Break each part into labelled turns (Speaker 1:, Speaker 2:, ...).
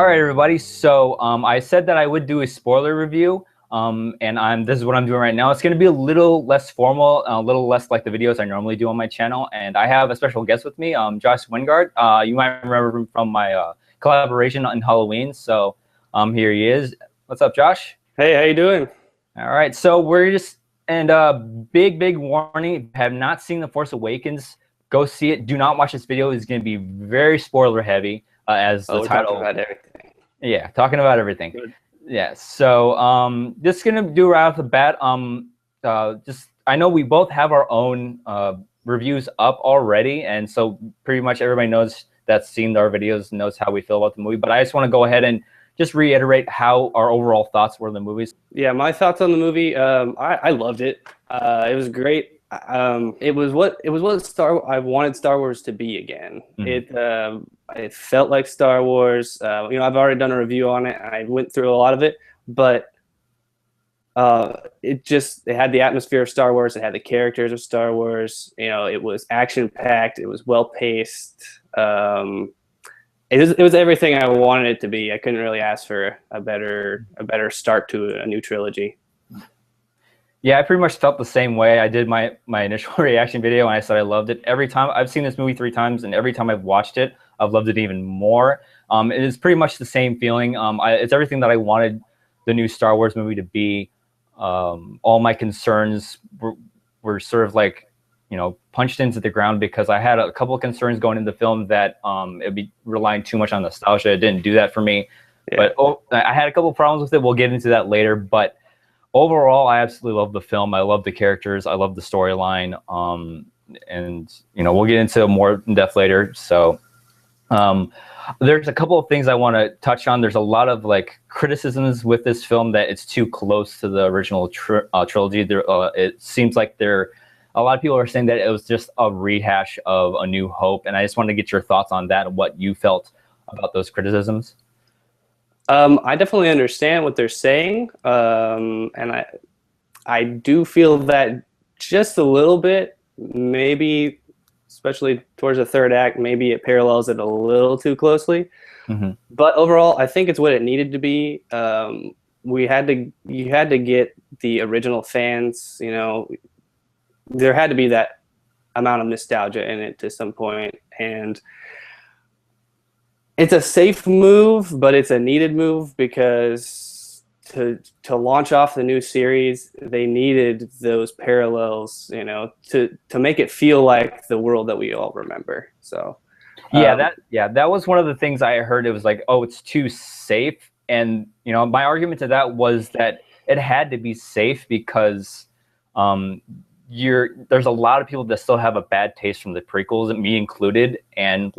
Speaker 1: All right, everybody. So I said that I would do a spoiler review, and this is what I'm doing right now. It's going to be a little less formal, a little less like the videos I normally do on my channel. And I have a special guest with me, Josh Wingard. You might remember him from my collaboration on Halloween. So here he is. What's up, Josh?
Speaker 2: Hey, how you doing?
Speaker 1: All right. So we're just big warning. Have not seen The Force Awakens? Go see it. Do not watch this video. It's going to be very spoiler heavy. As the title.
Speaker 2: Talking about everything.
Speaker 1: Yeah, talking about everything.
Speaker 2: Good.
Speaker 1: Yeah, so just gonna do right off the bat. I know we both have our own reviews up already, and so pretty much everybody knows that's seen our videos knows how we feel about the movie. But I just want to go ahead and just reiterate how our overall thoughts were on the movies.
Speaker 2: Yeah, my thoughts on the movie. I loved it. It was great. It was what I wanted Star Wars to be again. Mm-hmm. It felt like Star Wars. I've already done a review on it. I went through a lot of it, but it had the atmosphere of Star Wars. It had the characters of Star Wars. It was action packed. It was well paced. It was everything I wanted it to be. I couldn't really ask for a better start to a new trilogy.
Speaker 1: Yeah, I pretty much felt the same way. I did my initial reaction video, and I said I loved it. Every time I've seen this movie 3 times, and every time I've watched it, I've loved it even more. It is pretty much the same feeling. It's everything that I wanted the new Star Wars movie to be. All my concerns were sort of like, punched into the ground, because I had a couple of concerns going into the film that it'd be relying too much on nostalgia. It didn't do that for me. Yeah. But I had a couple of problems with it. We'll get into that later. But overall, I absolutely love the film. I love the characters. I love the storyline. And we'll get into more in depth later. So there's a couple of things I want to touch on. There's a lot of criticisms with this film that it's too close to the original trilogy. It seems like a lot of people are saying that it was just a rehash of A New Hope. And I just wanted to get your thoughts on that and what you felt about those criticisms.
Speaker 2: I definitely understand what they're saying, and I do feel that just a little bit, maybe, especially towards the third act, maybe it parallels it a little too closely. Mm-hmm. But overall, I think it's what it needed to be. You had to get the original fans. There had to be that amount of nostalgia in it to some point, and it's a safe move, but it's a needed move, because to launch off the new series, they needed those parallels, to make it feel like the world that we all remember. So that was one of the things I heard. It was like, oh, it's too safe. And my argument to that was that it had to be safe because there's a lot of people that still have a bad taste from the prequels, me included, and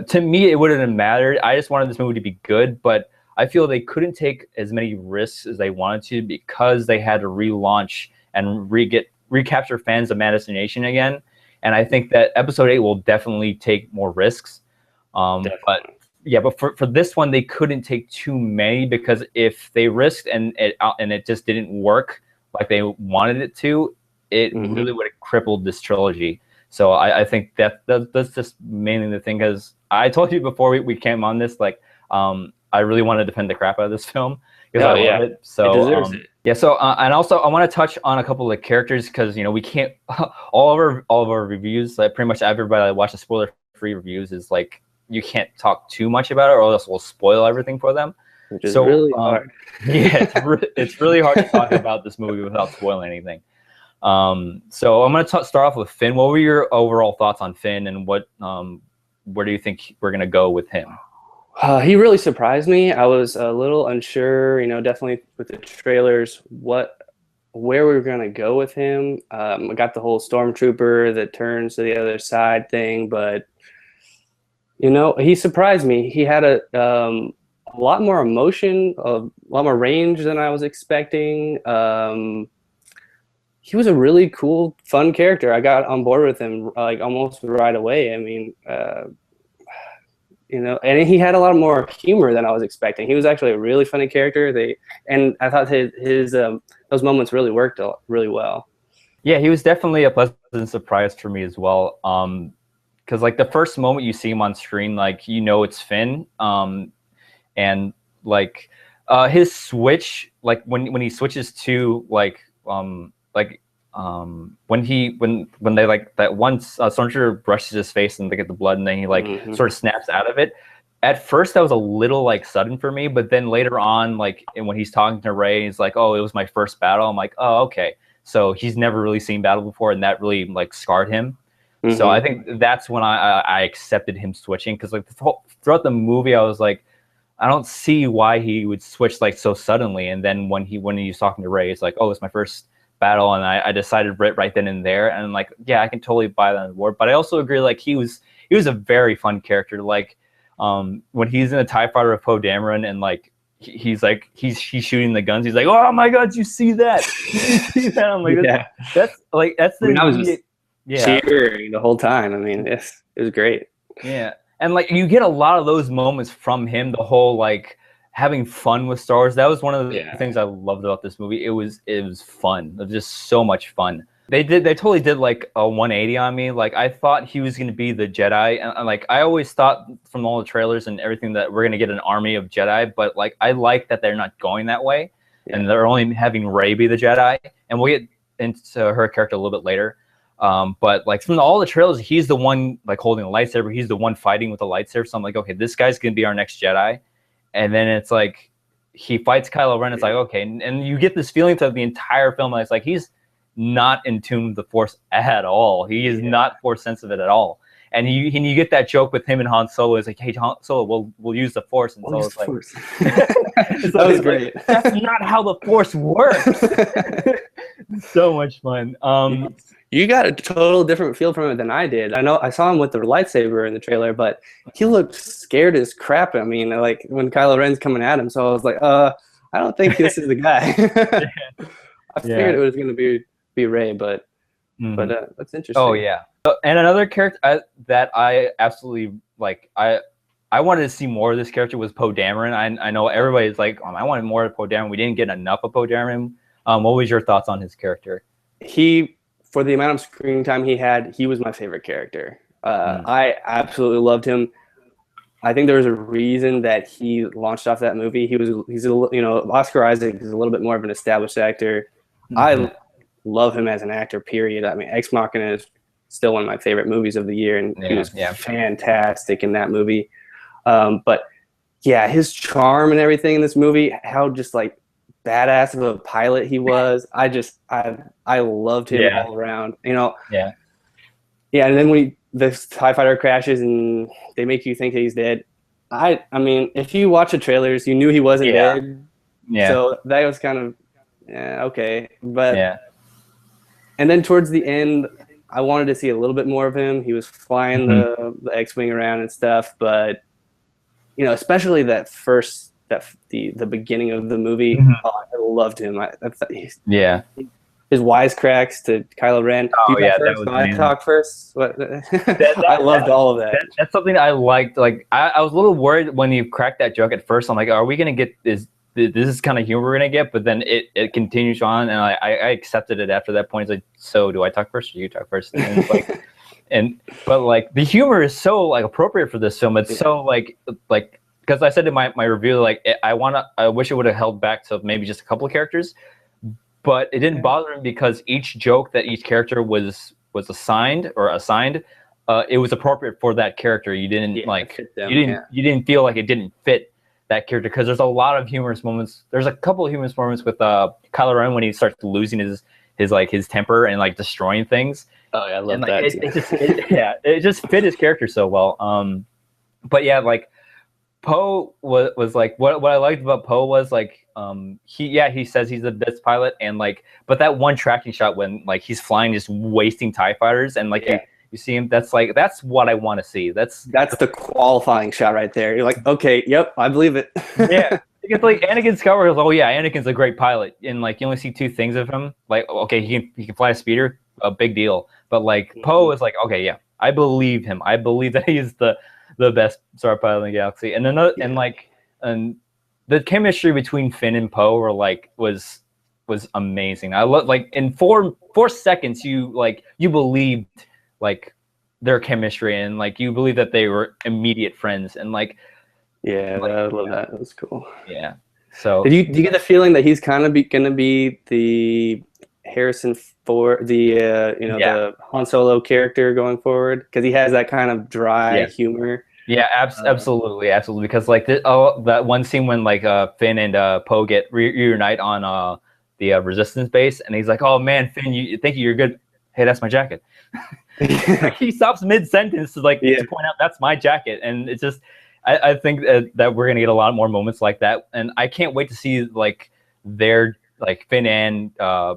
Speaker 2: to me, it wouldn't have mattered. I just wanted this movie to be good, but I feel they couldn't take as many risks as they wanted to, because they had to relaunch and recapture fans of imagination again. And I think that Episode 8 will definitely take more risks. But for this one, they couldn't take too many, because if they risked and it just didn't work like they wanted it to, it mm-hmm. really would have crippled this trilogy. So I think that's just mainly the thing, because I told you before we came on this, I really want to defend the crap out of this film, because I love it. So it deserves it.
Speaker 1: Yeah. So and also I want to touch on a couple of the characters, because we can't all of our reviews, pretty much everybody that watches spoiler-free reviews is you can't talk too much about it, or else we'll spoil everything for them.
Speaker 2: Which is really hard.
Speaker 1: Yeah, it's really hard to talk about this movie without spoiling anything. So I'm going to start off with Finn. What were your overall thoughts on Finn, and where do you think we're going to go with him?
Speaker 2: He really surprised me. I was a little unsure, definitely with the trailers, where we were going to go with him. I got the whole stormtrooper that turns to the other side thing, but he surprised me. He had a lot more emotion, a lot more range than I was expecting. He was a really cool, fun character. I got on board with him almost right away. I mean, and he had a lot more humor than I was expecting. He was actually a really funny character. And I thought his those moments really worked really well.
Speaker 1: Yeah, he was definitely a pleasant surprise for me as well. Because the first moment you see him on screen, it's Finn.
Speaker 2: and like his switch, like when he switches to when they like that once Stormtrooper brushes his face and they get the blood and then he like sort of snaps out of it. At first that was a little like sudden for me, but then later on, like when he's talking to Rey, he's like, "Oh, it was my first battle." I'm like, "Oh, okay." So he's never really seen battle before, and that really like scarred him. So I think that's when I accepted him switching, because like throughout the movie I was like, I don't see why he would switch like so suddenly. And then when he's talking to Rey, it's like, "Oh, it's my first battle," and I decided right then and there, and like, yeah, I can totally buy that on board. But I also agree, like he was a very fun character. Like when he's in a TIE fighter with Poe Dameron, and like he's shooting the guns, he's like, "Oh my god, did you see that? Did you see that?" I'm like, that's the
Speaker 3: I was just cheering the whole time. I mean, it was great.
Speaker 2: Yeah, and like you get a lot of those moments from him. The whole like having fun with Star Wars. That was one of the things I loved about this movie. It was fun. It was just so much fun. They totally did like a 180 on me. Like I thought he was going to be the Jedi, and like I always thought from all the trailers and everything that we're going to get an army of Jedi. But like I like that they're not going that way, and they're only having Rey be the Jedi. And we'll get into her character a little bit later. But like from all the trailers, he's the one like holding a lightsaber. He's the one fighting with a lightsaber. So I'm like, okay, this guy's going to be our next Jedi. And then it's like he fights Kylo Ren. It's like, okay, and you get this feeling throughout the entire film. It's like he's not in tune with the Force at all. He is not Force sensitive at all. And you get that joke with him and Han Solo. It's like, "Hey, Han Solo, we'll use the Force." And Solo's like,
Speaker 3: that was great.
Speaker 2: Like, that's not how the Force works. So much fun.
Speaker 3: You got a total different feel from it than I did. I know I saw him with the lightsaber in the trailer, but he looked scared as crap. I mean, like when Kylo Ren's coming at him, so I was like, I don't think this is the guy. I figured it was going to be Rey, but that's interesting.
Speaker 2: Oh yeah, and another character that I absolutely like, I wanted to see more of this character was Poe Dameron. I know everybody's like, I wanted more of Poe Dameron. We didn't get enough of Poe Dameron. What was your thoughts on his character?
Speaker 3: For the amount of screen time he had, he was my favorite character. I absolutely loved him. I think there was a reason that he launched off that movie. Oscar Isaac is a little bit more of an established actor. I love him as an actor, period. I mean, Ex Machina is still one of my favorite movies of the year, and he was fantastic in that movie. But yeah, his charm and everything in this movie, how just like badass of a pilot he was. I loved him all around. Yeah. And then when the TIE fighter crashes and they make you think that he's dead. I mean, if you watch the trailers, you knew he wasn't dead. Yeah. So that was kind of okay. But and then towards the end, I wanted to see a little bit more of him. He was flying the X-wing around and stuff, but especially that first. The beginning of the movie, I loved him. His wisecracks to Kylo Ren.
Speaker 2: Oh yeah, that was
Speaker 3: I talk first. I loved all of that.
Speaker 2: That's something I liked. Like I was a little worried when you cracked that joke at first. I'm like, are we gonna get this? This is kind of humor we're gonna get, but then it continues on, and I accepted it after that point. It's like, so do I talk first or you talk first? And it's like, but like the humor is so like appropriate for this film. It's so like. Because I said in my review, like I wish it would have held back to maybe just a couple of characters, but it didn't bother me because each joke that each character was assigned, it was appropriate for that character. You didn't you didn't feel like it didn't fit that character, because there's a lot of humorous moments. There's a couple of humorous moments with Kylo Ren when he starts losing his temper and like destroying things.
Speaker 3: Oh yeah, I love that.
Speaker 2: It just fit his character so well. But yeah, like. Poe was like what I liked about Poe was like he says he's the best pilot, and like but that one tracking shot when like he's flying just wasting TIE fighters and like you see him, that's what I want to see. That's
Speaker 3: the qualifying shot right there. You're like, okay, yep, I believe it.
Speaker 2: Yeah, it's like Anakin Skywalker goes, oh yeah, Anakin's a great pilot, and like you only see two things of him. Like okay, he can fly a speeder, a big deal, but like Poe is like, okay, yeah, I believe him. I believe that he's the best star pilot in the galaxy. And and the chemistry between Finn and Poe was amazing. I love like in 4 seconds you believed like their chemistry, and like you believe that they were immediate friends, and like
Speaker 3: Yeah,
Speaker 2: Like,
Speaker 3: I love that. That was cool.
Speaker 2: yeah. So
Speaker 3: Do you get the feeling that he's kind of going to be the Harrison for the
Speaker 2: yeah,
Speaker 3: the Han Solo character going forward, because he has that kind of dry
Speaker 2: yeah.
Speaker 3: humor.
Speaker 2: Yeah, absolutely, absolutely. Because like that one scene when like Finn and Poe get reunite on the Resistance base, and he's like, "Oh man, Finn, thank you, you're good. Hey, that's my jacket." Like, he stops mid sentence to
Speaker 3: Yeah.
Speaker 2: to point out that's my jacket, and it's just I think that we're gonna get a lot more moments like that, and I can't wait to see like their like Finn and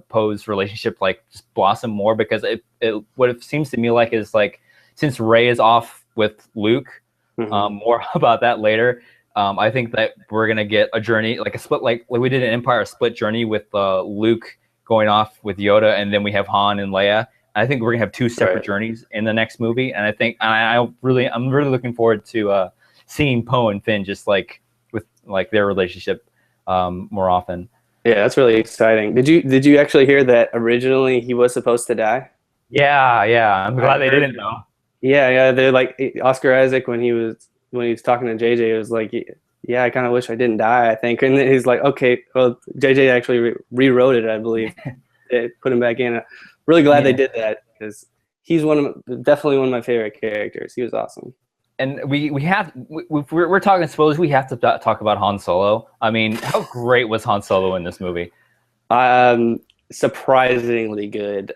Speaker 2: Poe's relationship like just blossom more, because what it seems to me like is like, since Rey is off with Luke. More about that later. I think that we're gonna get a journey, like a split, like we did in Empire, a split journey with Luke going off with Yoda, and then we have Han and Leia. I think we're gonna have two separate journeys in the next movie, and I think I'm really looking forward to seeing Poe and Finn just like with like their relationship more often.
Speaker 3: Yeah, that's really exciting. Did you actually hear that originally he was supposed to die?
Speaker 2: Yeah. I'm glad they didn't though.
Speaker 3: Yeah. They're like Oscar Isaac when he was talking to JJ, it was like, yeah, I kind of wish I didn't die, I think. And then he's like, okay, well, JJ actually rewrote it, I believe. They put him back in. Really glad they did that, because he's definitely one of my favorite characters. He was awesome.
Speaker 2: And we're talking spoilers. We have to talk about Han Solo. I mean, how great was Han Solo in this movie?
Speaker 3: Surprisingly good.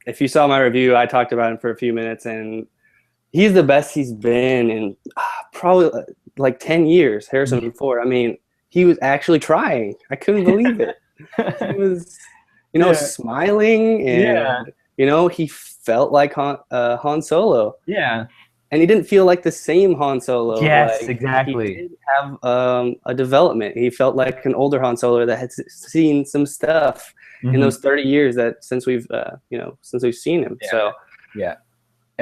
Speaker 3: If you saw my review, I talked about him for a few minutes, and he's the best he's been in probably like 10 years. Harrison Ford. I mean, he was actually trying. I couldn't believe it. He was, smiling, and he felt like Han Solo.
Speaker 2: Yeah.
Speaker 3: And he didn't feel like the same Han Solo.
Speaker 2: Yes,
Speaker 3: like,
Speaker 2: exactly.
Speaker 3: He did have a development. He felt like an older Han Solo that had seen some stuff in those 30 years that since we've seen him.
Speaker 2: Yeah.
Speaker 3: So
Speaker 2: yeah.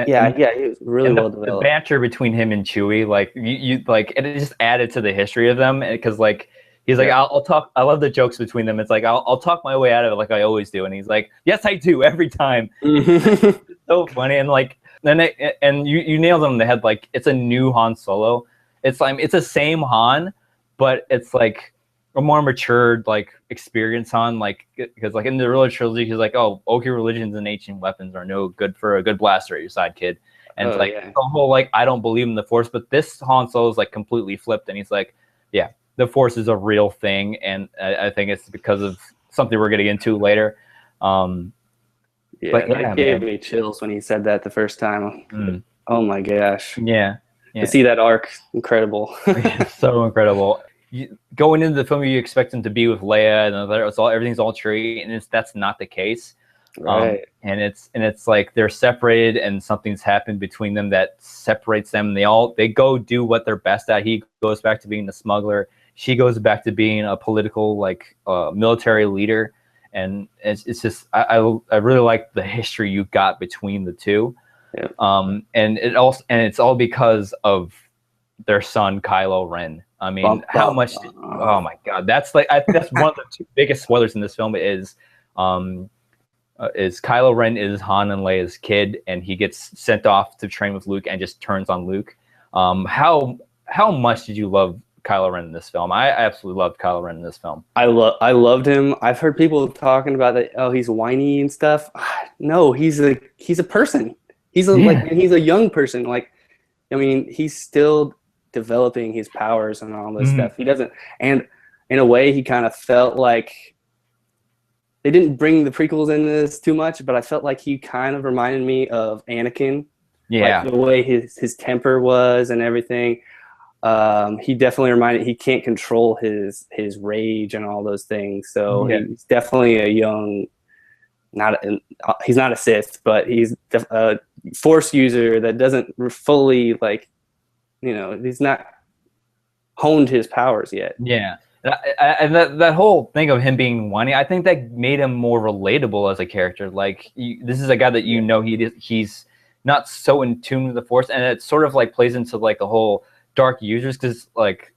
Speaker 3: He was really well developed.
Speaker 2: The banter between him and Chewie, like you like, it just added to the history of them, because like he's like, I'll talk. I love the jokes between them. It's like I'll talk my way out of it, like I always do, and he's like, yes, I do, every time. It's so funny, and like and you nailed it on the head. Like, it's a new Han Solo. It's like it's the same Han, but it's like a more matured like experience Han, like, because like in the earlier trilogy he's like, oh, okay, religions and ancient weapons are no good for a good blaster at your side, kid. And it's like the whole like, I don't believe in the Force. But this Han Solo is like completely flipped, and he's like, yeah, the Force is a real thing, and I think it's because of something we're gonna get into later.
Speaker 3: It gave me chills when he said that the first time. Oh my gosh.
Speaker 2: Yeah.
Speaker 3: To see that arc, incredible.
Speaker 2: So incredible. Going into the film, you expect him to be with Leia, and everything's all true, and that's not the case.
Speaker 3: Right.
Speaker 2: And it's like they're separated, and something's happened between them that separates them. They go do what they're best at. He goes back to being a smuggler. She goes back to being a political, like, military leader. And it's just I really like the history you got between the two.
Speaker 3: Yeah.
Speaker 2: And it's all because of their son Kylo Ren. I mean, how much? Oh my God, that's one of the two biggest spoilers in this film is Kylo Ren is Han and Leia's kid, and he gets sent off to train with Luke and just turns on Luke. How much did you love Kylo Ren in this film? I absolutely loved Kylo Ren in this film.
Speaker 3: I loved him. I've heard people talking about that. Oh, he's whiny and stuff. No, he's a person. He's a young person. Like, I mean, he's still developing his powers and all this stuff. He doesn't, and in a way, he kind of felt like they didn't bring the prequels into this too much, but I felt like he kind of reminded me of Anakin.
Speaker 2: Yeah,
Speaker 3: like the way his temper was and everything. He definitely he can't control his rage and all those things. So he's definitely a young, he's not a Sith, but he's a Force user that doesn't fully, like, he's not honed his powers yet.
Speaker 2: Yeah. And that whole thing of him being whiny, I think that made him more relatable as a character. Like, this is a guy that he's not so in tune with the Force, and it sort of like plays into like the whole dark users, because like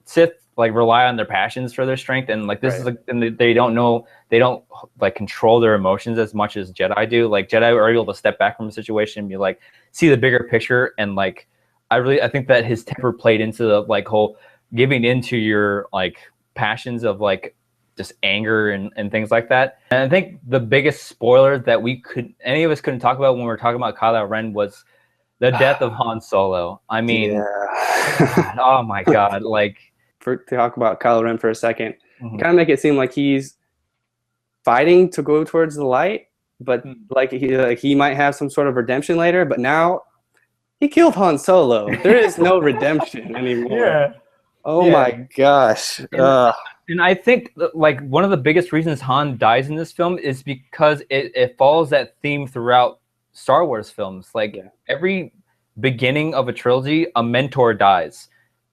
Speaker 2: Sith like rely on their passions for their strength, and like this is like, and they don't like control their emotions as much as Jedi do. Like, Jedi are able to step back from a situation and be like, see the bigger picture, and like
Speaker 1: I think that his temper played into the like whole giving into your like passions of like just anger and things like that. And I think the biggest spoiler that any of us couldn't talk about when we were talking about Kylo Ren was the death of Han Solo. I mean,
Speaker 3: yeah.
Speaker 1: oh my God! Like,
Speaker 3: to talk about Kylo Ren for a second, kind of make it seem like he's fighting to go towards the light, but like he might have some sort of redemption later. But now he killed Han Solo. There is no redemption anymore.
Speaker 1: Yeah.
Speaker 3: Oh my gosh.
Speaker 1: And I think like one of the biggest reasons Han dies in this film is because it follows that theme throughout Star Wars films. Like every beginning of a trilogy, a mentor dies.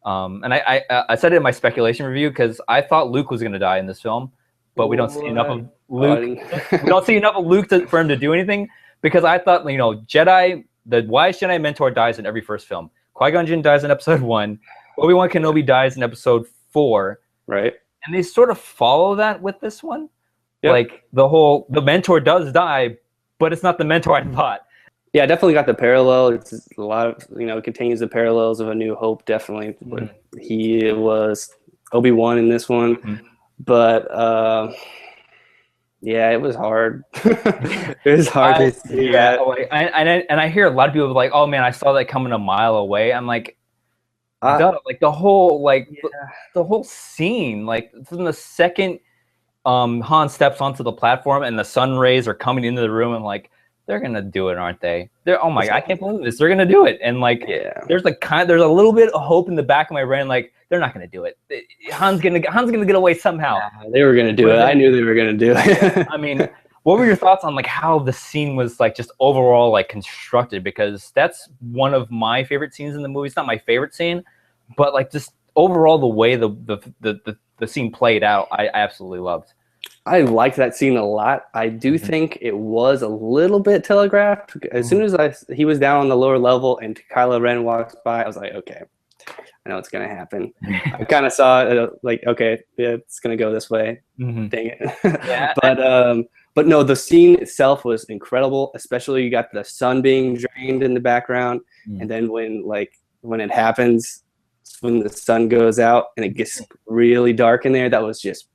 Speaker 1: And I said it in my speculation review because I thought Luke was going to die in this film, but we don't see enough of Luke. We don't see enough of Luke for him to do anything, because I thought, the wise Jedi mentor dies in every first film. Qui-Gon Jinn dies in episode 1. Obi-Wan Kenobi dies in episode 4.
Speaker 3: Right.
Speaker 1: And they sort of follow that with this one.
Speaker 3: Yep.
Speaker 1: Like the mentor does die, but it's not the mentor I thought.
Speaker 3: Yeah, definitely got the parallel. It's a lot of, it continues the parallels of A New Hope, definitely. He was Obi-Wan in this one. But, yeah, it was hard. It was hard to see that.
Speaker 1: And I hear a lot of people like, oh, man, I saw that coming a mile away. I'm like, like the whole the whole scene, like from the second Han steps onto the platform and the sun rays are coming into the room, and like, they're gonna do it, aren't they? Oh my God, I can't believe this. They're gonna do it. And like, there's a little bit of hope in the back of my brain, like they're not gonna do it. Han's gonna get away somehow.
Speaker 3: Yeah, they were gonna do it. I knew they were gonna do it.
Speaker 1: I mean, what were your thoughts on like how the scene was like just overall like constructed? Because that's one of my favorite scenes in the movie. It's not my favorite scene, but like just overall the way the scene played out, I absolutely loved.
Speaker 3: I liked that scene a lot. I do think it was a little bit telegraphed. As soon as he was down on the lower level and Kylo Ren walks by, I was like, okay, I know what's going to happen. I kind of saw it like, okay, yeah, it's going to go this way. Dang it.
Speaker 1: Yeah.
Speaker 3: But no, the scene itself was incredible, especially you got the sun being drained in the background. And then when it happens, when the sun goes out and it gets really dark in there, that was just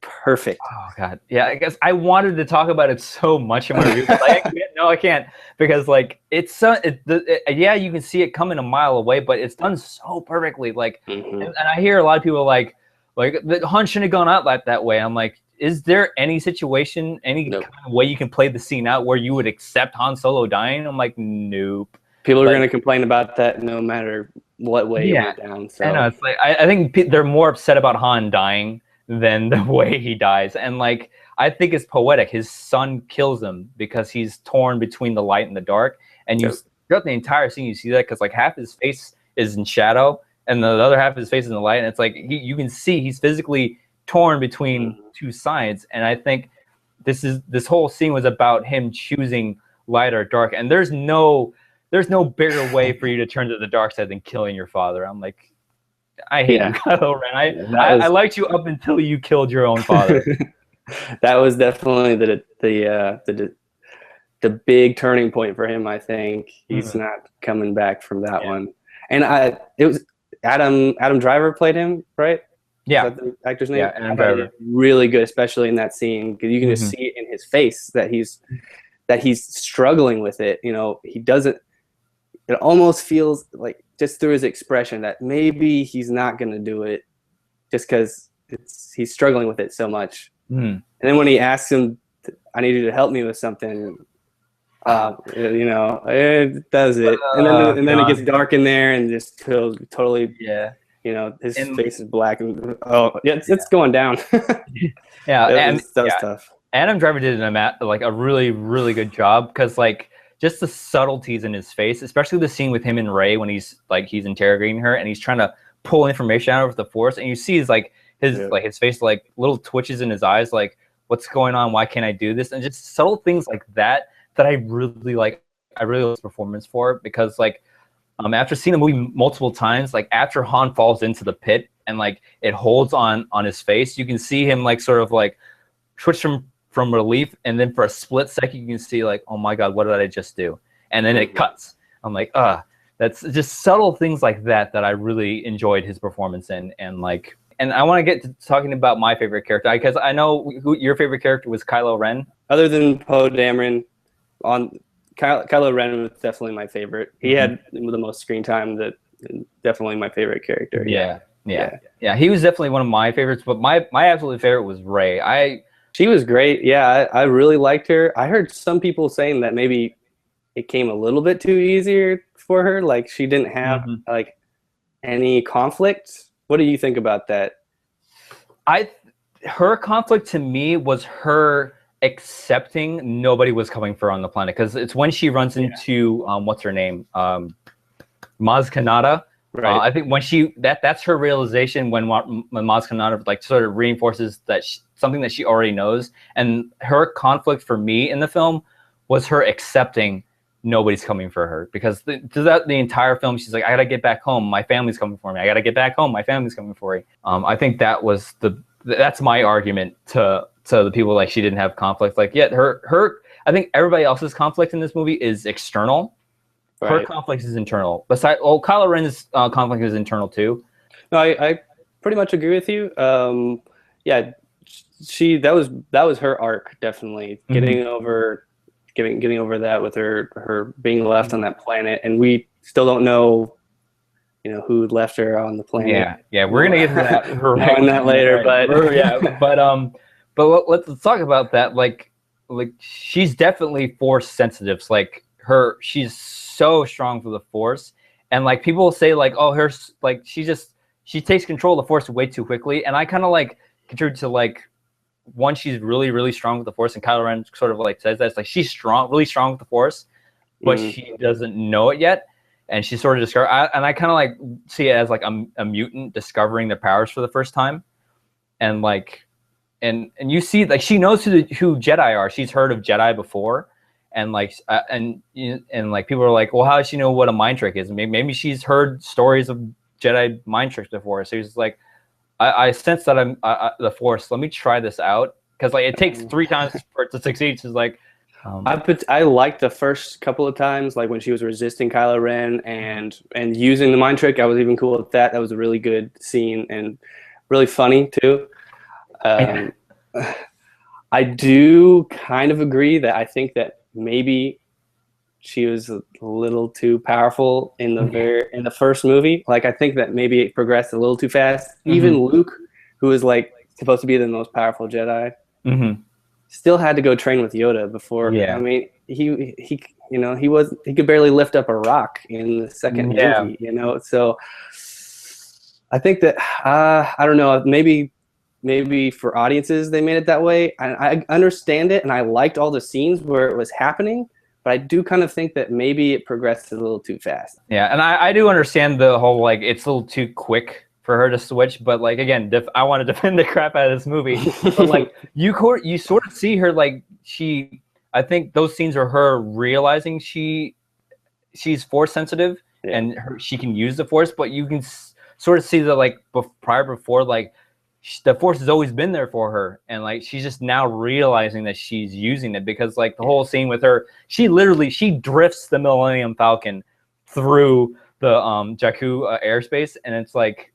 Speaker 3: perfect.
Speaker 1: Oh God, yeah. I guess I wanted to talk about it so much in my review, but I can't because like yeah, you can see it coming a mile away, but it's done so perfectly. Like, and I hear a lot of people like the Han shouldn't have gone out like that way. I'm like, is there any situation, any kind of way you can play the scene out where you would accept Han Solo dying? I'm like, nope.
Speaker 3: People are going to complain about that no matter what way it went down. So
Speaker 1: I know, it's like I think they're more upset about Han dying than the way he dies. And like, I think it's poetic. His son kills him because he's torn between the light and the dark. And throughout the entire scene, you see that because like half his face is in shadow and the other half of his face is in the light. And it's like, you can see he's physically torn between two sides. And I think this whole scene was about him choosing light or dark. And there's no bigger way for you to turn to the dark side than killing your father. I'm like, I hate you, Kylo Ren. I liked you up until you killed your own father.
Speaker 3: That was definitely the big turning point for him. I think he's not coming back from that one. And it was Adam Driver played him, right?
Speaker 1: Yeah,
Speaker 3: is that the actor's name?
Speaker 1: Yeah, Adam Driver.
Speaker 3: Really good, especially in that scene, because you can just see it in his face that he's struggling with it. He doesn't. It almost feels like, just through his expression, that maybe he's not going to do it just because he's struggling with it so much. And then when he asks him, I need you to help me with something, it does it. And then it gets dark in there and just feels totally, his face is black. And it's going down. Tough.
Speaker 1: Adam Driver did a really, really good job because like, just the subtleties in his face, especially the scene with him and Rey when he's interrogating her and he's trying to pull information out of the Force, and you see his face, like little twitches in his eyes, like, what's going on? Why can't I do this? And just subtle things like that I really like. I really like his performance for, because like after seeing the movie multiple times, like after Han falls into the pit and like it holds on his face, you can see him like sort of like switch from relief, and then for a split second you can see like, oh my God, what did I just do? And then it cuts. I'm like, That's just subtle things like that that I really enjoyed his performance in, and like. And I want to get to talking about my favorite character, because I know who your favorite character was. Kylo Ren.
Speaker 3: Other than Poe Dameron, Kylo Ren was definitely my favorite. He had the most screen time. Definitely my favorite character.
Speaker 1: Yeah. He was definitely one of my favorites. But my absolute favorite was Rey.
Speaker 3: She was great. Yeah, I really liked her. I heard some people saying that maybe it came a little bit too easier for her. Like she didn't have like any conflict. What do you think about that?
Speaker 1: Her conflict to me was her accepting nobody was coming for her on the planet, because it's when she runs into what's her name, Maz Kanata. Right. I think when that's her realization when Maz Kanata like sort of reinforces that something that she already knows, and her conflict for me in the film was her accepting nobody's coming for her, because throughout the entire film she's like, I gotta get back home, my family's coming for me, I gotta get back home, my family's coming for me. I think that's my argument to the people, like she didn't have conflict. Like her I think everybody else's conflict in this movie is external. Right. Her conflict is internal. Besides, Kylo Ren's conflict is internal too.
Speaker 3: No, I pretty much agree with you. Yeah, that was her arc, definitely getting over that with her being left on that planet, and we still don't know, who left her on the planet.
Speaker 1: Yeah, we're gonna get to that
Speaker 3: on that later,
Speaker 1: but let's talk about that. Like she's definitely Force sensitive. Like she's so strong for the Force, and like people say like, oh, she takes control of the Force way too quickly, and I kind of like contribute to like. One, she's really, really strong with the Force, and Kylo Ren sort of like says that. It's like she's really strong with the Force, but she doesn't know it yet, and she sort of I kind of like see it as like a mutant discovering their powers for the first time, and like, and you see like she knows who Jedi are. She's heard of Jedi before, and like and like people are like, well, how does she know what a mind trick is? Maybe she's heard stories of Jedi mind tricks before, so she's like. I sense that I'm the Force. Let me try this out, because like it takes 3 times for it to succeed. She's like,
Speaker 3: I liked the first couple of times, like when she was resisting Kylo Ren and using the mind trick. I was even cool with that. That was a really good scene and really funny too. I do kind of agree that I think that maybe she was a little too powerful in the first movie. Like I think that maybe it progressed a little too fast. Even Luke, who is like supposed to be the most powerful Jedi, still had to go train with Yoda before. Yeah. I mean, he could barely lift up a rock in the second movie. So I think that I don't know, maybe for audiences they made it that way. I understand it, and I liked all the scenes where it was happening. But I do kind of think that maybe it progressed a little too fast.
Speaker 1: Yeah, and I do understand the whole, like, it's a little too quick for her to switch. But, like, again, I want to defend the crap out of this movie. But, like, you sort of see her, like, I think those scenes are her realizing she's Force sensitive and she can use the Force. But you can sort of see that, like, before, like, the Force has always been there for her, and like she's just now realizing that she's using it, because like the whole scene with her, she drifts the Millennium Falcon through the Jakku airspace, and it's like,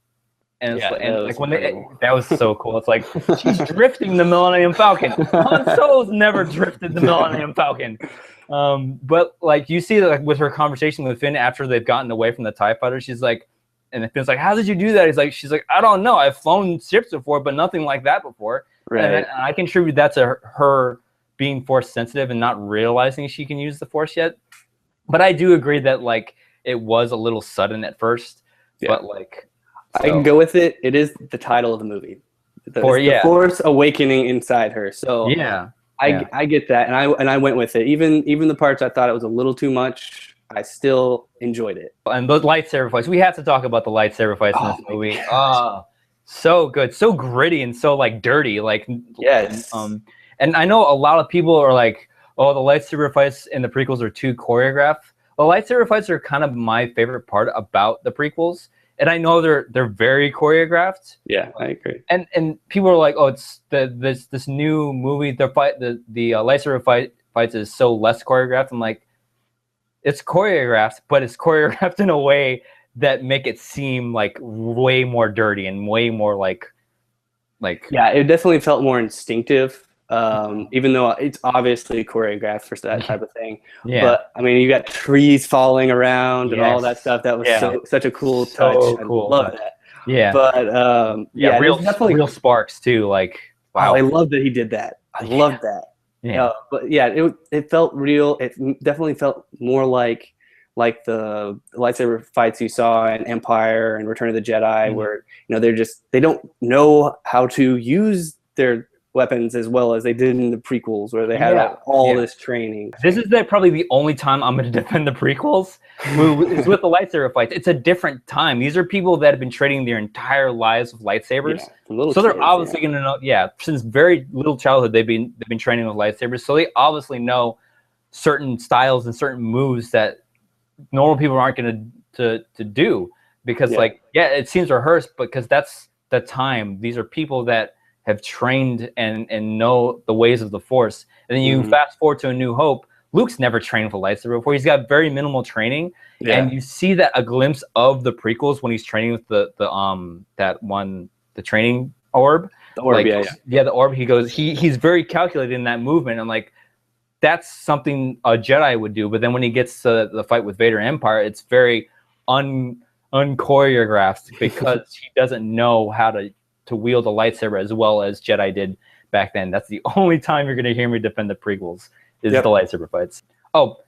Speaker 1: that was so cool. It's like she's drifting the Millennium Falcon. Han Solo's never drifted the Millennium Falcon. But like you see that, like, with her conversation with Finn after they've gotten away from the TIE fighter, she's like. And Finn's like, how did you do that? She's like, I don't know. I've flown ships before, but nothing like that before. Right. And I contribute that to her being Force sensitive and not realizing she can use the Force yet. But I do agree that like it was a little sudden at first. Yeah. But like,
Speaker 3: I can go with it. It is the title of the movie. The Force awakening inside her. So I get that, and I went with it. Even the parts I thought it was a little too much. I still enjoyed it.
Speaker 1: And those lightsaber fights, we have to talk about the lightsaber fights in this movie. So good, so gritty, and so like dirty. Like
Speaker 3: yes.
Speaker 1: And I know a lot of people are like, oh, the lightsaber fights in the prequels are too choreographed. The lightsaber fights are kind of my favorite part about the prequels, and I know they're very choreographed.
Speaker 3: Yeah, I agree.
Speaker 1: And people are like, oh, it's this new movie. The lightsaber fights is so less choreographed. I'm like.
Speaker 2: it's choreographed, but it's choreographed in a way that make it seem like way more dirty and way more like
Speaker 3: yeah, it definitely felt more instinctive, even though it's obviously choreographed for that type of thing.
Speaker 2: Yeah.
Speaker 3: But I mean, you got trees falling around and all that stuff. That was such a cool touch.
Speaker 2: Cool.
Speaker 3: I love that.
Speaker 2: Yeah.
Speaker 3: But
Speaker 2: yeah, real sparks too. Like, wow.
Speaker 3: I love that he did that. I love that.
Speaker 2: Yeah.
Speaker 3: But yeah, it felt real. It definitely felt more like the lightsaber fights you saw in Empire and Return of the Jedi, where they don't know how to use their weapons as well as they did in the prequels, where they had all this training.
Speaker 2: This is probably the only time I'm going to defend the prequels is with the lightsaber fights. It's a different time. These are people that have been training their entire lives with lightsabers, so they're obviously going to know. Yeah, since very little childhood, they've been training with lightsabers, so they obviously know certain styles and certain moves that normal people aren't going to do, because it seems rehearsed, because that's the time. These are people that have trained and know the ways of the Force. And then you fast forward to A New Hope. Luke's never trained with a lightsaber before. He's got very minimal training, and you see that a glimpse of the prequels when he's training with the training orb.
Speaker 3: The orb,
Speaker 2: the orb. He goes, he's very calculated in that movement. I'm like, that's something a Jedi would do. But then when he gets to the fight with Vader and Empire, it's very unchoreographed because he doesn't know how to wield a lightsaber as well as Jedi did back then. That's the only time you're going to hear me defend the prequels is the lightsaber fights. Oh,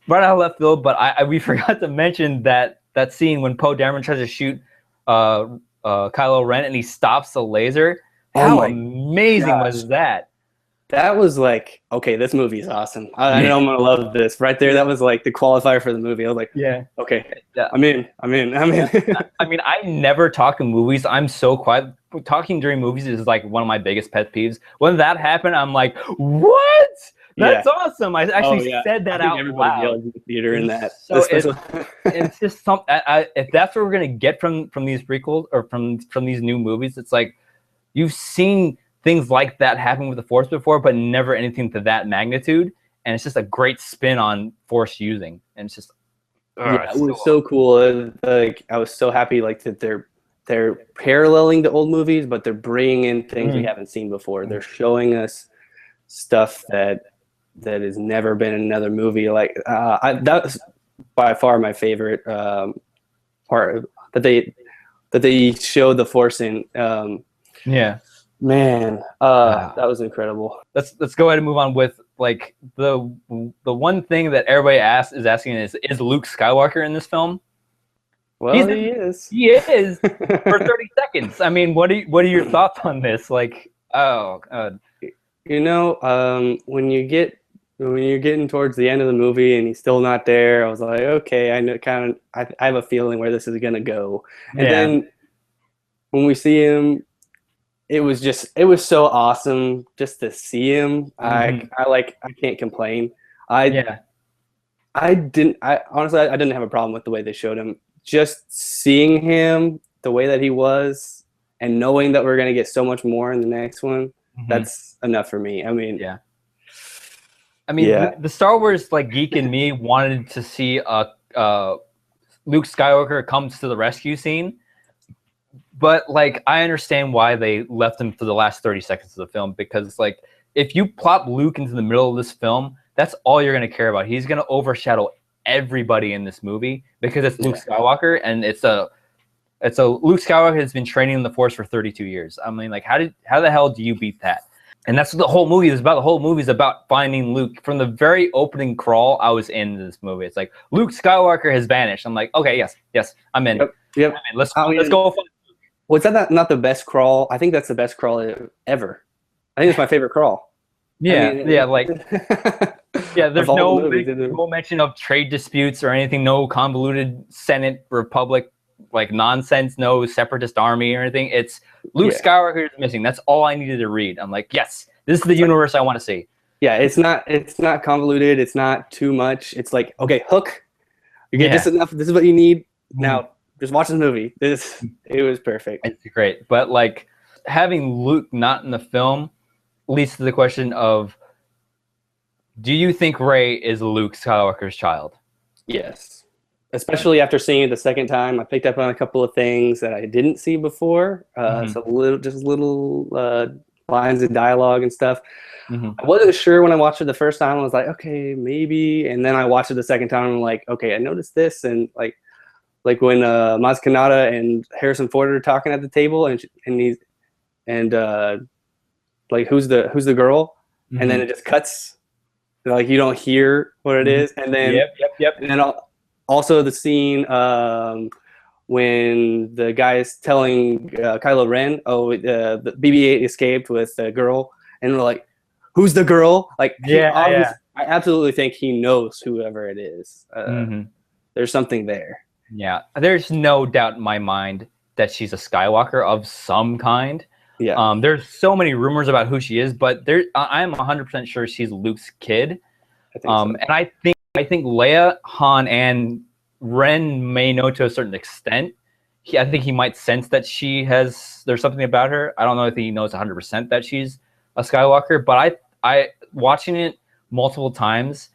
Speaker 2: right out of left field, but we forgot to mention that scene when Poe Dameron tries to shoot Kylo Ren and he stops the laser. How amazing was that?
Speaker 3: That was like, okay, this movie is awesome. I know I'm gonna love this. Right there, that was like the qualifier for the movie. I was like, okay, I'm in. I mean,
Speaker 2: I never talk in movies. I'm so quiet. Talking during movies is like one of my biggest pet peeves. When that happened, I'm like, what? That's awesome. I actually said that out loud.
Speaker 3: Yelled in the theater in that.
Speaker 2: So it's just something. If that's what we're gonna get from these prequels or from these new movies, it's like you've seen things like that happen with the Force before, but never anything to that magnitude. And it's just a great spin on Force using. And it's just
Speaker 3: it was so cool. Like I was so happy that they're paralleling the old movies, but they're bringing in things we haven't seen before. They're showing us stuff that has never been in another movie. Like that was by far my favorite part that they showed the Force in. Man, that was incredible.
Speaker 2: Let's go ahead and move on with like the one thing that everybody is asking is Luke Skywalker in this film?
Speaker 3: Well, he is.
Speaker 2: He is for 30 seconds. I mean, what are your thoughts on this? Like, oh God.
Speaker 3: When you're getting towards the end of the movie and he's still not there, I was like, okay, I know I have a feeling where this is gonna go. And then when we see him, it was so awesome just to see him. I can't complain. Honestly, I didn't have a problem with the way they showed him. Just seeing him the way that he was and knowing that we're going to get so much more in the next one, that's enough for me. I mean,
Speaker 2: the Star Wars geek in me wanted to see Luke Skywalker comes to the rescue scene. But I understand why they left him for the last 30 seconds of the film, because if you plop Luke into the middle of this film, that's all you're going to care about. He's going to overshadow everybody in this movie because it's Luke Skywalker, and it's a Luke Skywalker has been training in the Force for 32 years. I mean, how the hell do you beat that? And that's what the whole movie is about. The whole movie is about finding Luke. From the very opening crawl, I was in this movie. It's like Luke Skywalker has vanished. I'm like, okay, yes, I'm in.
Speaker 3: Yep.
Speaker 2: I'm in. Let's go.
Speaker 3: Was that not the best crawl? I think that's the best crawl ever. I think it's my favorite crawl.
Speaker 2: There's no mention of trade disputes or anything, no convoluted Senate Republic nonsense, no separatist army or anything. It's Luke Skywalker is missing. That's all I needed to read. I'm like, yes, this is the universe I want to see.
Speaker 3: Yeah, it's not convoluted. It's not too much. It's like, okay, hook. You get just enough. This is what you need. Now just watch the movie. It was perfect.
Speaker 2: It's great. But having Luke not in the film leads to the question of, do you think Rey is Luke Skywalker's child?
Speaker 3: Yes. Especially after seeing it the second time, I picked up on a couple of things that I didn't see before. So little lines of dialogue and stuff. I wasn't sure when I watched it the first time. I was like, okay, maybe. And then I watched it the second time, and I'm like, okay, I noticed this. And like when Maz Kanata and Harrison Ford are talking at the table, and he's like, who's the girl? And then it just cuts. Like you don't hear what it is. And then
Speaker 2: Yep.
Speaker 3: And then also the scene when the guy is telling Kylo Ren, the BB-8 escaped with the girl, and we're like, who's the girl? Like, I absolutely think he knows whoever it is. There's something there.
Speaker 2: Yeah, there's no doubt in my mind that she's a Skywalker of some kind.
Speaker 3: Yeah.
Speaker 2: There's so many rumors about who she is, but I'm 100% sure she's Luke's kid.
Speaker 3: I think so.
Speaker 2: And I think Leia, Han, and Ren may know to a certain extent. I think he might sense that there's something about her. I don't know if he knows 100% that she's a Skywalker, but I watching it multiple times,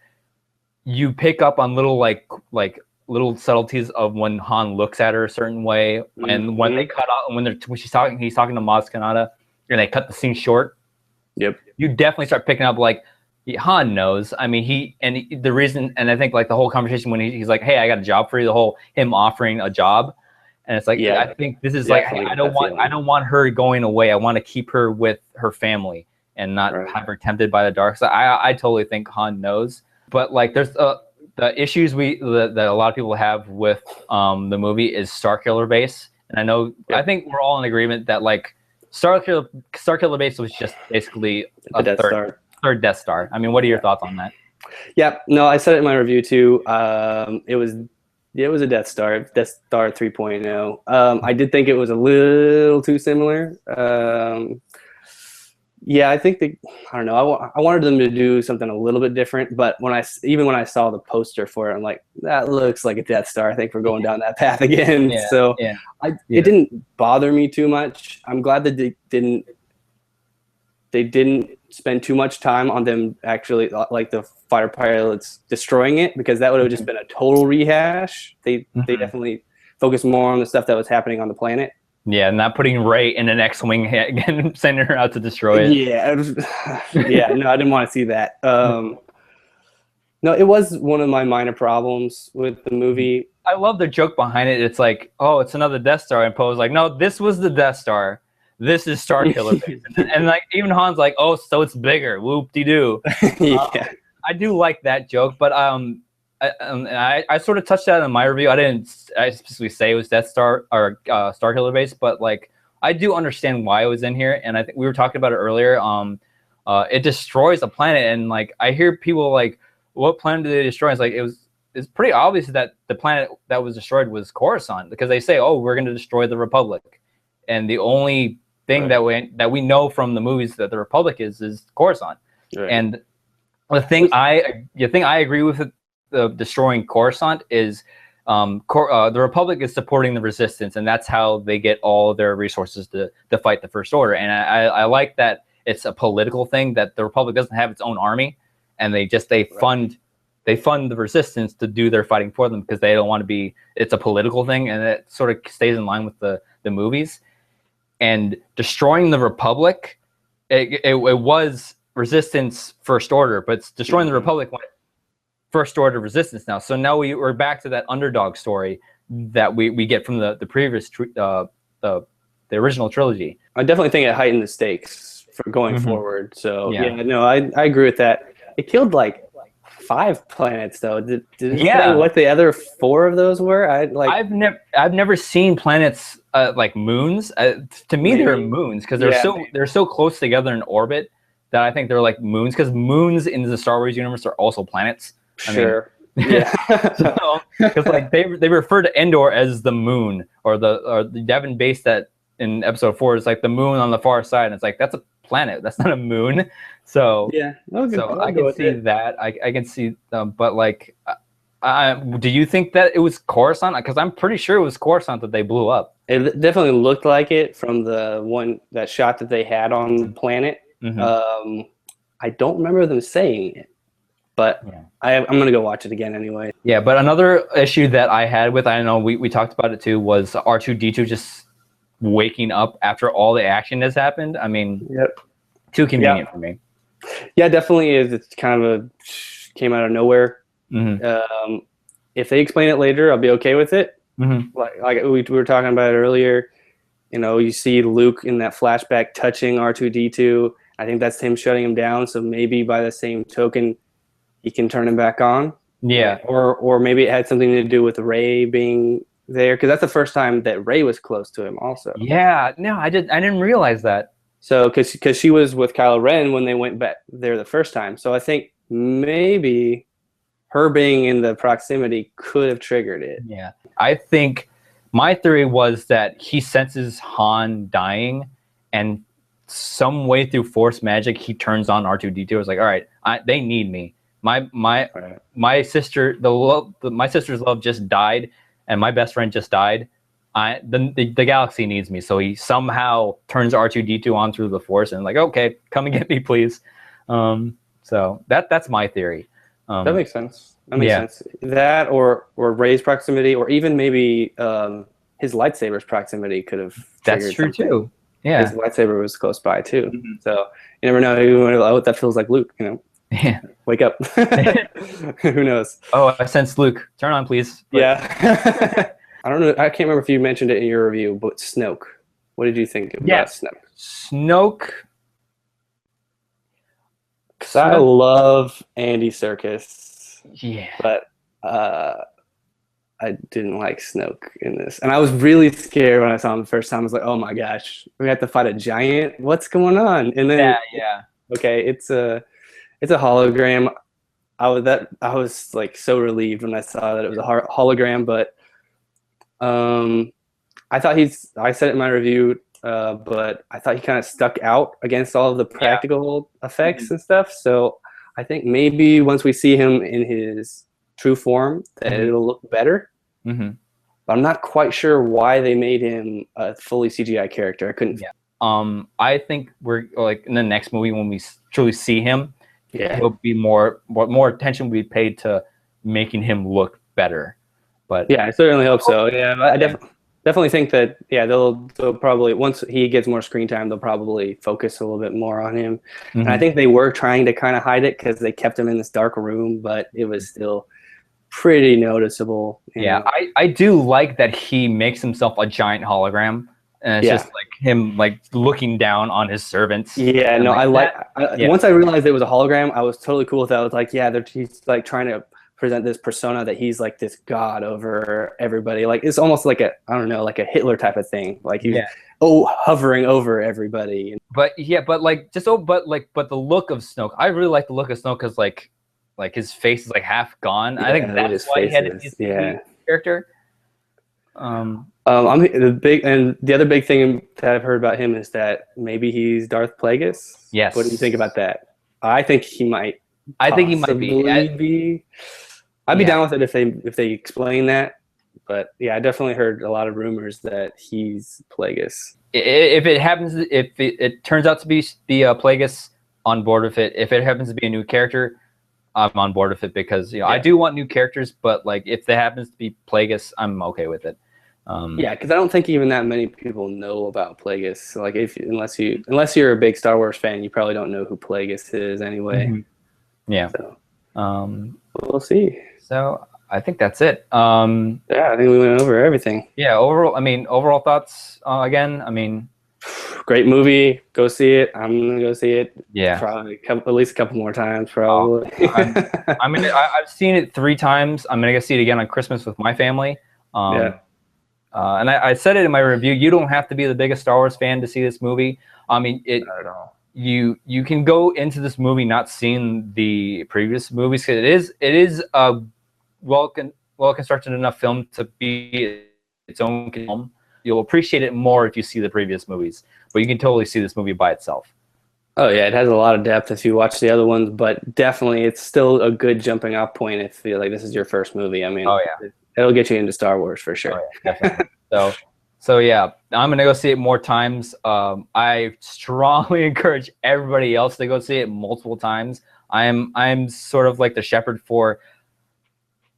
Speaker 2: you pick up on little like little subtleties of when Han looks at her a certain way, and when they cut out, when he's talking to Maz Kanata, and they cut the scene short.
Speaker 3: Yep.
Speaker 2: You definitely start picking up like Han knows. I mean, the reason, and I think like the whole conversation when he's like, "Hey, I got a job for you," the whole him offering a job, and it's like, I think this is like, hey, I don't want her going away. I want to keep her with her family and not have her tempted by the dark side. I totally think Han knows, but like there's the issues that a lot of people have with the movie is Starkiller Base, and I know I think we're all in agreement that like Starkiller Base was just basically a third Death Star. I mean, what are your thoughts on that?
Speaker 3: Yeah, no, I said it in my review too. It was a Death Star 3.0. I did think it was a little too similar. Yeah, I think I don't know. I wanted them to do something a little bit different, but when I saw the poster for it, I'm like, that looks like a Death Star. I think we're going down that path again. It didn't bother me too much. I'm glad that they didn't spend too much time on them actually, like the fighter pilots destroying it, because that would have just been a total rehash. They definitely focused more on the stuff that was happening on the planet.
Speaker 2: Yeah, not putting Rey in an X-wing and sending her out to destroy it.
Speaker 3: Yeah, no, I didn't want to see that. No, it was one of my minor problems with the movie.
Speaker 2: I love the joke behind it. It's like, oh, it's another Death Star, and Poe's like, no, this was the Death Star. This is Starkiller Base. and like even Han's like, oh, so it's bigger. Whoop-de-doo. I do like that joke, but I sort of touched that in my review. I specifically say it was Death Star or Starkiller Base, but like I do understand why it was in here, and I think we were talking about it earlier. It destroys a planet, and like I hear people like, what planet did they destroy? It's like it's pretty obvious that the planet that was destroyed was Coruscant, because they say, oh, we're going to destroy the Republic, and the only thing that we know from the movies that the Republic is Coruscant. Right. And the thing I agree with the destroying Coruscant is the Republic is supporting the Resistance, and that's how they get all their resources to fight the First Order. And I like that it's a political thing, that the Republic doesn't have its own army, and they fund the Resistance to do their fighting for them, because they don't want to be. It's a political thing, and it sort of stays in line with the movies. And destroying the Republic, it was Resistance First Order, but it's destroying the Republic when First Order Resistance now. So now we're back to that underdog story that we get from the previous the original trilogy.
Speaker 3: I definitely think it heightened the stakes for going forward. So I agree with that. It killed like 5 planets though. Did it say what the other 4 of those were? I've
Speaker 2: never seen planets like moons. To me, they're moons, because they're so close together in orbit that I think they're like moons, because moons in the Star Wars universe are also planets.
Speaker 3: Sure.
Speaker 2: Because like they refer to Endor as the moon, or the Devon base that in Episode 4 is like the moon on the far side, and it's like, that's a planet, that's not a moon. So I can see that. I can see, but like, do you think that it was Coruscant? Because I'm pretty sure it was Coruscant that they blew up.
Speaker 3: It definitely looked like it from that shot that they had on the planet. I don't remember them saying it, but
Speaker 2: Yeah.
Speaker 3: I'm gonna go watch it again anyway.
Speaker 2: Yeah, but another issue that I had with, I know we talked about it too, was R2D2 just waking up after all the action has happened. I mean,
Speaker 3: Yep.
Speaker 2: too convenient for me.
Speaker 3: Yeah, definitely is. It's kind of came out of nowhere.
Speaker 2: Mm-hmm.
Speaker 3: If they explain it later, I'll be okay with it.
Speaker 2: Mm-hmm.
Speaker 3: Like we were talking about it earlier. You know, you see Luke in that flashback touching R2D2. I think that's him shutting him down. So maybe by the same token, he can turn him back on.
Speaker 2: Yeah.
Speaker 3: Or maybe it had something to do with Rey being there, because that's the first time that Rey was close to him also.
Speaker 2: Yeah. No, I didn't realize that.
Speaker 3: So because she was with Kylo Ren when they went back there the first time. So I think maybe her being in the proximity could have triggered it.
Speaker 2: Yeah. I think my theory was that he senses Han dying, and some way through Force magic, he turns on R2D2. It's like, all right, they need me. My sister, my sister's love just died, and my best friend just died. The galaxy needs me, so he somehow turns R2D2 on through the Force, and like, okay, come and get me, please. So that's my theory.
Speaker 3: That makes sense. That makes sense. That or Rey's proximity, or even maybe his lightsaber's proximity could have triggered
Speaker 2: That's true
Speaker 3: something.
Speaker 2: too. Yeah,
Speaker 3: his lightsaber was close by too. Mm-hmm. So you never know. Oh, that feels like Luke. You know.
Speaker 2: Yeah.
Speaker 3: Wake up. Who knows?
Speaker 2: Oh, I sense Luke. Turn on, please. But...
Speaker 3: Yeah. I don't know. I can't remember if you mentioned it in your review, but Snoke. What did you think about Snoke?
Speaker 2: Snoke.
Speaker 3: Because I love Andy Serkis.
Speaker 2: Yeah.
Speaker 3: But I didn't like Snoke in this. And I was really scared when I saw him the first time. I was like, oh my gosh, we have to fight a giant? What's going on? And then, okay, it's a hologram. I was like so relieved when I saw that it was a hologram, but I thought I said it in my review, but I thought he kind of stuck out against all of the practical effects and stuff. So I think maybe once we see him in his true form, that it'll look better. Mm-hmm. But I'm not quite sure why they made him a fully CGI character. I couldn't.
Speaker 2: Yeah. I think we're like in the next movie when we truly see him. Yeah, he'll be more attention will be paid to making him look better. But
Speaker 3: yeah, I certainly hope so. Yeah, I definitely think that they'll probably, once he gets more screen time, they'll probably focus a little bit more on him. Mm-hmm. And I think they were trying to kind of hide it because they kept him in this dark room, but it was still pretty noticeable.
Speaker 2: Yeah, I do like that he makes himself a giant hologram. And it's just like him like looking down on his servants.
Speaker 3: Yeah, no, once I realized it was a hologram, I was totally cool with that. I was like, he's like trying to present this persona that he's like this god over everybody. Like it's almost like a Hitler type of thing. Like he's hovering over everybody.
Speaker 2: But the look of Snoke, I really like the look of Snoke because like his face is like half gone. I think that's why he had his character.
Speaker 3: The other big thing that I've heard about him is that maybe he's Darth Plagueis.
Speaker 2: Yes.
Speaker 3: What do you think about that? I think he might.
Speaker 2: I think he might be.
Speaker 3: I'd be down with it if they explain that. But yeah, I definitely heard a lot of rumors that he's Plagueis.
Speaker 2: If it turns out to be Plagueis, on board with it. If it happens to be a new character, I'm on board with it because I do want new characters. But like if there happens to be Plagueis, I'm okay with it.
Speaker 3: Because I don't think even that many people know about Plagueis. So like unless you're a big Star Wars fan, you probably don't know who Plagueis is anyway.
Speaker 2: Mm-hmm. Yeah.
Speaker 3: So, we'll see.
Speaker 2: So I think that's it.
Speaker 3: I think we went over everything.
Speaker 2: Yeah. Overall thoughts.
Speaker 3: Great movie. Go see it. I'm gonna go see it.
Speaker 2: Yeah.
Speaker 3: Probably at least a couple more times. Probably.
Speaker 2: I've seen it 3 times. I'm gonna go see it again on Christmas with my family. And I said it in my review. You don't have to be the biggest Star Wars fan to see this movie. Not at all. You can go into this movie not seeing the previous movies because it is a well constructed enough film to be its own film. You'll appreciate it more if you see the previous movies, but you can totally see this movie by itself.
Speaker 3: Oh yeah, it has a lot of depth if you watch the other ones, but definitely it's still a good jumping off point if you like this is your first movie. I mean, it'll get you into Star Wars for sure.
Speaker 2: Oh, yeah, definitely. So yeah, I'm gonna go see it more times. I strongly encourage everybody else to go see it multiple times. I'm sort of like the shepherd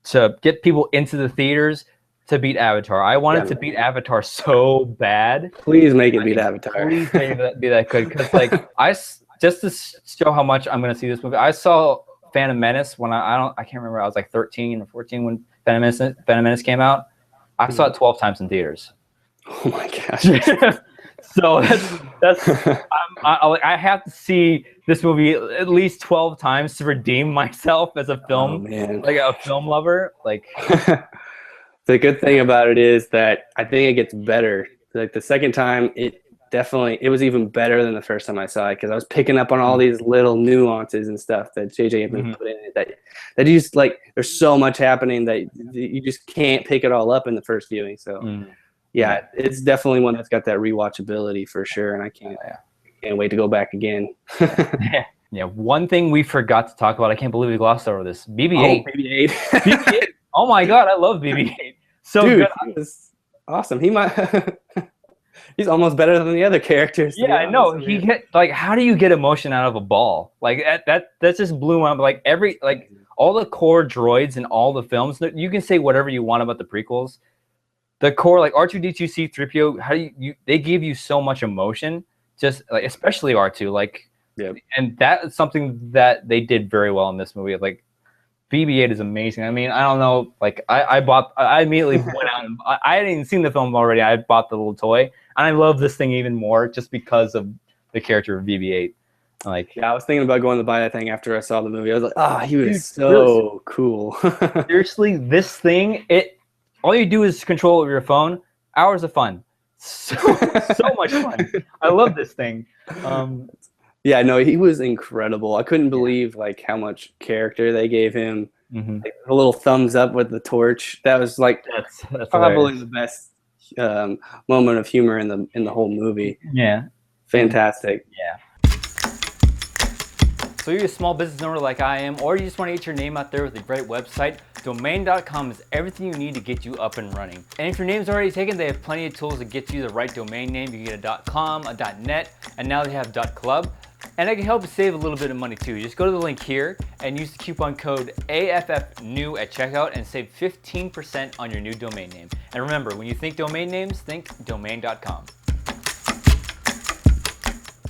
Speaker 2: to get people into the theaters to beat Avatar. I wanted to beat Avatar so bad.
Speaker 3: Please make it beat Avatar.
Speaker 2: Please make it be that good, because like just to show how much I'm gonna see this movie. I saw Phantom Menace when I can't remember. I was like 13 or 14 when Phantom Menace came out. I saw it 12 times in theaters.
Speaker 3: Oh my gosh.
Speaker 2: So that's I have to see this movie at least 12 times to redeem myself as a film, like a film lover. Like,
Speaker 3: the good thing about it is that I think it gets better. Like the second time, it was even better than the first time I saw it, because I was picking up on all these little nuances and stuff that JJ had been put in it, that you just like. There's so much happening that you just can't pick it all up in the first viewing. So. Yeah, it's definitely one that's got that rewatchability for sure, and I can't wait to go back again.
Speaker 2: Yeah, one thing we forgot to talk about, I can't believe we glossed over this. BB-8.
Speaker 3: Oh, BB-8.
Speaker 2: BB-8. Oh my god, I love BB-8. So
Speaker 3: dude,
Speaker 2: good.
Speaker 3: He's awesome. He's almost better than the other characters.
Speaker 2: Yeah, I know. Like, how do you get emotion out of a ball? Like that just blew my mind. Like all the core droids in all the films. You can say whatever you want about the prequels. The core, like R2-D2, C-3PO, they give you so much emotion, just like, especially R2, like, and that is something that they did very well in this movie. Like, BB-8 is amazing. I mean, I don't know, like, I immediately went out and I hadn't even seen the film already. I bought the little toy, and I love this thing even more just because of the character of BB-8. Like,
Speaker 3: I was thinking about going to buy that thing after I saw the movie. I was like, he was so cool.
Speaker 2: Seriously, this thing, all you do is control it with your phone. Hours of fun. So much fun. I love this thing.
Speaker 3: Yeah, no, he was incredible. I couldn't believe like how much character they gave him. Like, a little thumbs up with the torch. That was like that's probably the best moment of humor in the whole movie.
Speaker 2: Yeah.
Speaker 3: Fantastic.
Speaker 2: Yeah. So you're a small business owner like I am, or you just want to get your name out there with a great website, domain.com is everything you need to get you up and running. And if your name's already taken, they have plenty of tools to get you the right domain name. You can get a .com, a .net, and now they have .club. And I can help you save a little bit of money too. Just go to the link here and use the coupon code AFFNEW at checkout and save 15% on your new domain name. And remember, when you think domain names, think domain.com.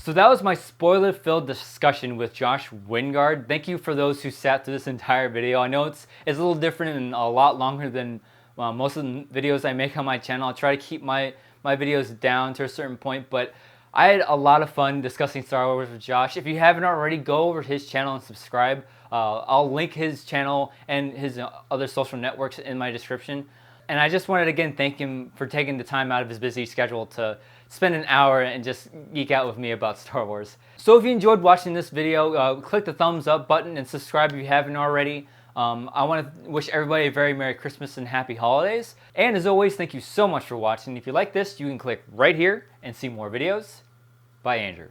Speaker 2: So that was my spoiler-filled discussion with Josh Wingard. Thank you for those who sat through this entire video. I know it's a little different and a lot longer than most of the videos I make on my channel. I'll try to keep my videos down to a certain point, but I had a lot of fun discussing Star Wars with Josh. If you haven't already, go over to his channel and subscribe. I'll link his channel and his other social networks in my description. And I just wanted to again thank him for taking the time out of his busy schedule to spend an hour and just geek out with me about Star Wars. So if you enjoyed watching this video, click the thumbs up button and subscribe if you haven't already. I want to wish everybody a very Merry Christmas and Happy Holidays. And as always, thank you so much for watching. If you like this, you can click right here and see more videos. Bye, Andrew.